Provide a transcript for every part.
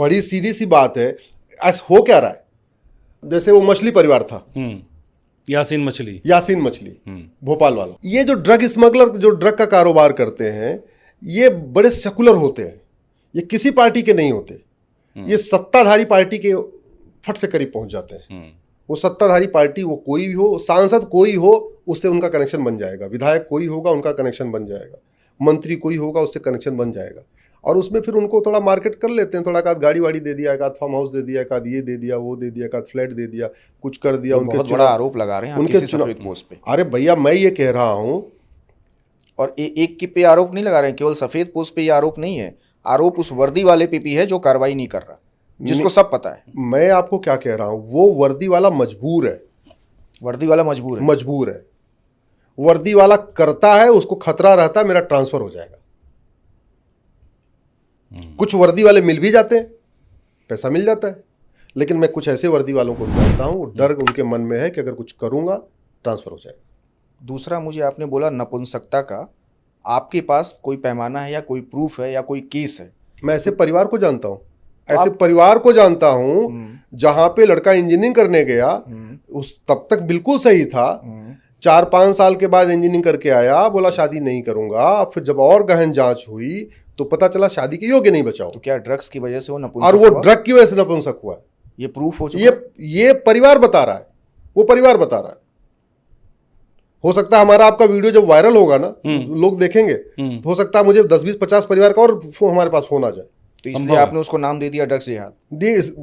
बड़ी सीधी सी बात है, ऐसा हो क्या रहा है? जैसे वो मछली परिवार था, यासीन मछली भोपाल वाला, ये जो ड्रग स्मगलर जो ड्रग का कारोबार करते हैं, ये बड़े सेकुलर होते हैं, ये किसी पार्टी के नहीं होते, ये सत्ताधारी पार्टी के फट से करीब पहुंच जाते हैं। वो सत्ताधारी पार्टी, वो कोई भी हो, सांसद कोई हो, उससे उनका कनेक्शन बन जाएगा, विधायक कोई होगा उनका कनेक्शन बन जाएगा, मंत्री कोई होगा उससे कनेक्शन बन जाएगा, और उसमें फिर उनको थोड़ा मार्केट कर लेते हैं, थोड़ा एक आध गाड़ी वाड़ी दे दिया, एक आध फार्म हाउस दे दिया, एक आध ये दे दिया, वो दे दिया, एक आध फ्लैट दे दिया, कुछ कर दिया। उनके बहुत बड़ा आरोप लगा रहे हैं उनके सफेद पोस्ट पे। अरे भैया, मैं ये कह रहा हूँ, और एक के पे आरोप नहीं लगा रहे हैं, केवल सफेद पोस्ट पे ये आरोप नहीं है, आरोप उस वर्दी वाले पे भी है जो कार्रवाई नहीं कर रहा, जिसको सब पता है। मैं आपको क्या कह रहा हूँ, वो वर्दी वाला मजबूर है, वर्दी वाला मजबूर है, वर्दी वाला करता है, उसको खतरा रहता है मेरा ट्रांसफर हो जाएगा। कुछ वर्दी वाले मिल भी जाते हैं, पैसा मिल जाता है, लेकिन मैं कुछ ऐसे वर्दी वालों को जानता हूं, डर उनके मन में है कि अगर कुछ करूंगा ट्रांसफर हो जाएगा। दूसरा, मुझे आपने बोला नपुंसकता का, आपके पास कोई पैमाना है या कोई प्रूफ है या कोई केस है? मैं ऐसे परिवार को जानता हूं, ऐसे परिवार को जानता हूं जहां पे लड़का इंजीनियरिंग करने गया, उस तब तक बिल्कुल सही था, 4-5 साल के बाद इंजीनियरिंग करके आया, बोला शादी नहीं करूंगा, अब फिर जब और गहन जांच हुई तो पता चला शादी के योग्य नहीं बचा। तो क्या ड्रग्स की वजह से वो नपुंसक और वो ड्रग की वजह से नपुंसक हुआ है, ये प्रूफ हो चुका है? ये परिवार बता रहा है, वो परिवार बता रहा है। हो सकता है हमारा आपका वीडियो जब वायरल होगा ना, लोग देखेंगे, तो हो सकता है मुझे 10-20-50 परिवार का और हमारे पास फोन आ जाए। तो इसलिए आपने उसको नाम दे दिया ड्रग्स जिहाद?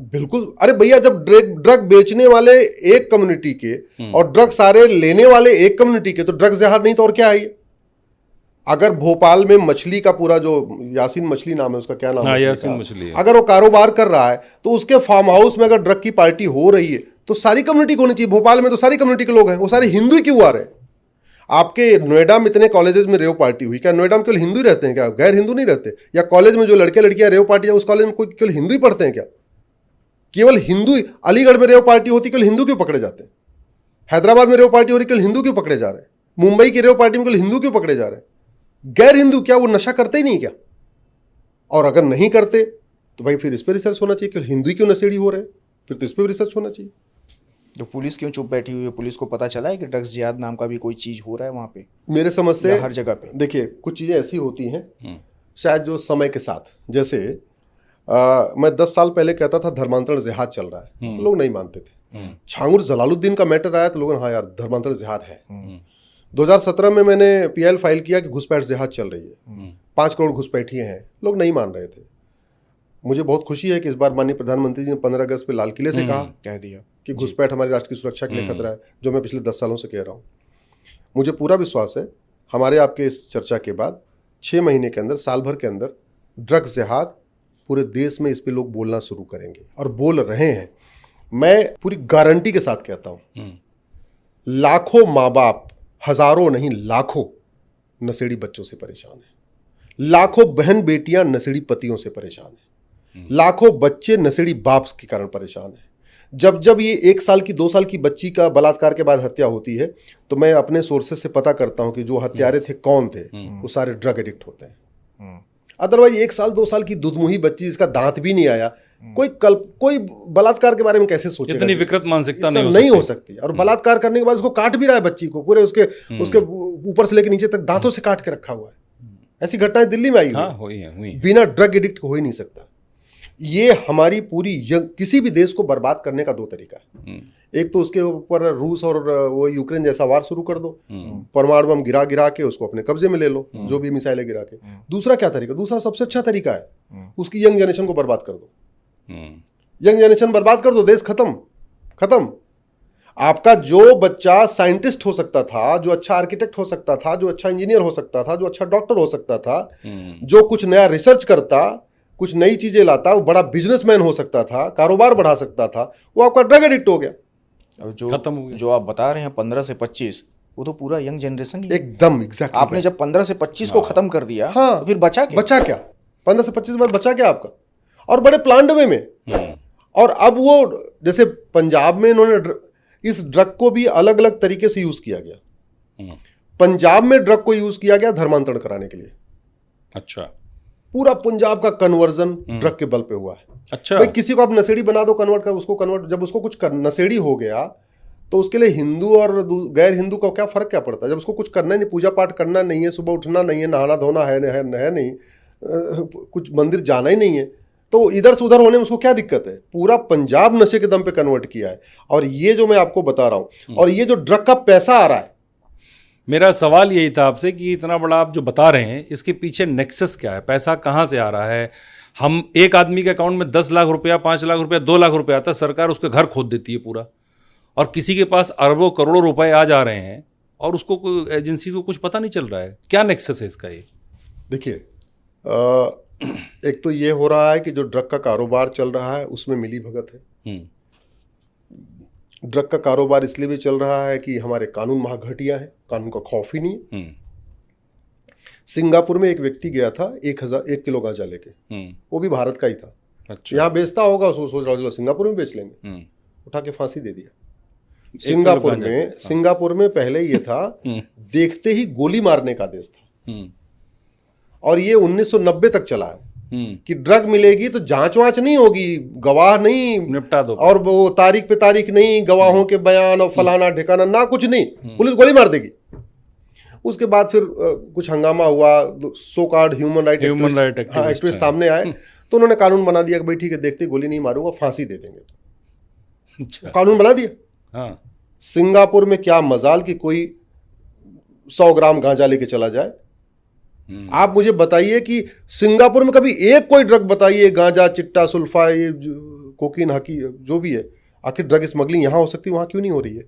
बिल्कुल। अरे भैया, जब ड्रग बेचने वाले एक कम्युनिटी के और ड्रग सारे लेने वाले एक कम्युनिटी के, तो ड्रग्स जिहाद नहीं तो और क्या है ये? अगर भोपाल में मछली का पूरा जो यासीन मछली नाम है, उसका क्या नाम है, यासीन मछली, अगर वो कारोबार कर रहा है, तो उसके फार्म हाउस में अगर ड्रग की पार्टी हो रही है तो सारी कम्युनिटी को होनी चाहिए। भोपाल में तो सारी कम्युनिटी के लोग हैं, वो सारे हिंदू ही क्यों आ रहे हैं? आपके नोएडा में इतने कॉलेजेस में रेव पार्टी हुई, क्या नोएडा में केवल हिंदू ही रहते हैं क्या? गैर हिंदू नहीं रहते? या कॉलेज में जो लड़के लड़कियां रेव पार्टी, उस कॉलेज में कोई केवल हिंदू ही पढ़ते हैं क्या? केवल हिंदू ही? अलीगढ़ में रेव पार्टी होती, केवल हिंदू क्यों पकड़े जाते हैं? हैदराबाद में रेव पार्टी हो रही, केवल हिंदू क्यों पकड़े जा रहे हैं? मुंबई की रेव पार्टी में केवल हिंदू क्यों पकड़े जा रहे हैं? गैर हिंदू क्या वो नशा करते ही नहीं क्या? और अगर नहीं करते तो भाई फिर इस पर रिसर्च होना चाहिए कि हिंदू क्यों नशेड़ी हो रहे हैं, फिर तो इस पर रिसर्च होना चाहिए। तो पुलिस क्यों चुप बैठी हुई है? पुलिस को पता चला है कि ड्रग्स जिहाद नाम का भी कोई चीज हो रहा है वहां पे? मेरे समझ से हर जगह पे देखिए, कुछ चीजें ऐसी होती हैं शायद जो समय के साथ, जैसे मैं 10 साल पहले कहता था धर्मांतरण जिहाद चल रहा है, तो लोग नहीं मानते थे। छांगुर जलालुद्दीन का मैटर आया तो लोगों ने हाँ यार धर्मांतरण जिहाद है। 2017 में मैंने पीएल फाइल किया कि घुसपैठ जिहाद चल रही है, 5 करोड़ घुसपैठिए हैं, लोग नहीं मान रहे थे। मुझे बहुत खुशी है कि इस बार माननीय प्रधानमंत्री जी ने 15 अगस्त पे लाल किले से कह दिया कि घुसपैठ हमारे राष्ट्र की सुरक्षा के लिए खतरा है, जो मैं पिछले 10 सालों से कह रहा हूँ। मुझे पूरा विश्वास है हमारे आपके इस चर्चा के बाद 6 महीने के अंदर, साल भर के अंदर ड्रग्स जिहाद पूरे देश में इस पे लोग बोलना शुरू करेंगे और बोल रहे हैं। मैं पूरी गारंटी के साथ कहता हूँ, लाखों माँ बाप, हजारों नहीं लाखों नशेड़ी बच्चों से परेशान हैं, लाखों बहन बेटियां नशेड़ी पतियों से परेशान हैं, लाखों बच्चे नशेड़ी बाप के कारण परेशान हैं। जब ये 1 साल की 2 साल की बच्ची का बलात्कार के बाद हत्या होती है, तो मैं अपने सोर्सेस से पता करता हूं कि जो हत्यारे थे कौन थे, वो सारे ड्रग एडिक्ट होते हैं। अदरवाइज 1 साल 2 साल की दुधमुही बच्ची जिसका दांत भी नहीं आया, कोई बलात्कार के बारे में कैसे सोचेगा? इतनी विकृत मानसिकता नहीं हो सकती। और बलात्कार करने के बाद उसको काट भी रहा है बच्ची को, पूरे उसके ऊपर से लेकर नीचे तक दांतों से काट के रखा हुआ है। ऐसी घटनाएं दिल्ली में आई हुई। बिना ड्रग एडिक्ट हो ही नहीं सकता। ये हमारी पूरी किसी भी देश को बर्बाद करने का 2 तरीका है। एक तो उसके ऊपर रूस और वो यूक्रेन जैसा वार शुरू कर दो, परमाणु बम गिरा के उसको अपने कब्जे में ले लो, जो भी मिसाइलें गिरा के। दूसरा क्या तरीका? दूसरा सबसे अच्छा तरीका है, उसकी यंग जनरेशन को बर्बाद कर दो। यंग जनरेशन बर्बाद कर दो, देश खत्म। आपका जो बच्चा साइंटिस्ट हो सकता था, जो अच्छा आर्किटेक्ट हो सकता था, जो अच्छा इंजीनियर हो सकता था, जो अच्छा डॉक्टर हो सकता था, जो कुछ नया रिसर्च करता, कुछ नई चीजें लाता, वो बड़ा बिजनेसमैन हो सकता था, कारोबार बढ़ा सकता था, वो आपका ड्रग एडिक्ट हो गया। अब जो आप बता रहे हैं 15 से 25, वो तो पूरा यंग जनरेशन ही एकदम एग्जैक्टली। आपने जब 15 से 25 को खत्म कर दिया, तो फिर बचा क्या? 15 से 25 बाद बचा क्या आपका? और बड़े प्लान्ड वे में। और अब वो जैसे पंजाब में इन्होंने इस ड्रग को भी अलग अलग तरीके से यूज किया गया। पंजाब में ड्रग को यूज किया गया धर्मांतरण कराने के लिए। अच्छा। पूरा पंजाब का कन्वर्जन ड्रग के बल पे हुआ है। अच्छा। भाई किसी को आप नशेड़ी बना दो, कन्वर्ट कर, उसको कन्वर्ट, जब उसको कुछ नशेड़ी हो गया तो उसके लिए हिंदू और गैर हिंदू का क्या फर्क क्या पड़ता है? जब उसको कुछ करना नहीं, पूजा पाठ करना नहीं है, सुबह उठना नहीं है, नहाना धोना है नहीं, कुछ मंदिर जाना ही नहीं है, तो इधर से उधर होने में उसको क्या दिक्कत है? पूरा पंजाब नशे के दम पे कन्वर्ट किया है। और ये जो मैं आपको बता रहा हूं, और ये जो ड्रग का पैसा आ रहा है, मेरा सवाल यही था आपसे कि इतना बड़ा आप जो बता रहे हैं, इसके पीछे नेक्सस क्या है? पैसा कहाँ से आ रहा है? हम एक आदमी के अकाउंट में 10 लाख रुपया, 5 लाख रुपया, 2 लाख रुपया आता है, सरकार उसके घर खोद देती है पूरा, और किसी के पास अरबों करोड़ों रुपए आ जा रहे हैं और उसको कोई एजेंसी को कुछ पता नहीं चल रहा है। क्या नेक्सस है इसका? ये देखिए, एक तो ये हो रहा है कि जो ड्रग का कारोबार चल रहा है उसमें मिली भगत है। ड्रग का कारोबार इसलिए भी चल रहा है कि हमारे कानून महाघटिया है, कानून का खौफ ही नहीं है। सिंगापुर में एक व्यक्ति गया था 1 किलो गांजा लेके, वो भी भारत का ही था। अच्छा। यहाँ बेचता होगा, उसको सोच रहा सिंगापुर में बेच लेंगे, उठा के फांसी दे दिया। सिंगापुर में पहले ये था देखते ही गोली मारने का देश था, और ये 1990 तक चला है कि ड्रग मिलेगी तो जांच वांच नहीं होगी, गवाह नहीं, निपटा दो, और वो तारीख पे तारीख नहीं, गवाहों के बयान और फलाना ठिकाना ना, कुछ नहीं, पुलिस गोली मार देगी। उसके बाद फिर कुछ हंगामा हुआ, so called human right activist सामने आए, तो उन्होंने कानून बना दिया कि भाई ठीक है, देखते गोली नहीं मारूंगा, फांसी दे देंगे। अच्छा। कानून बना दिया। हाँ। सिंगापुर में क्या मजाल कि कोई 100 ग्राम गांजा लेके चला जाए। आप मुझे बताइए कि सिंगापुर में कभी एक कोई ड्रग बताइए, गांजा, चिट्टा, सुल्फा, ये कोकीन, हकी, जो भी है, आखिर ड्रग स्मगलिंग यहां हो सकती है, वहां क्यों नहीं हो रही है?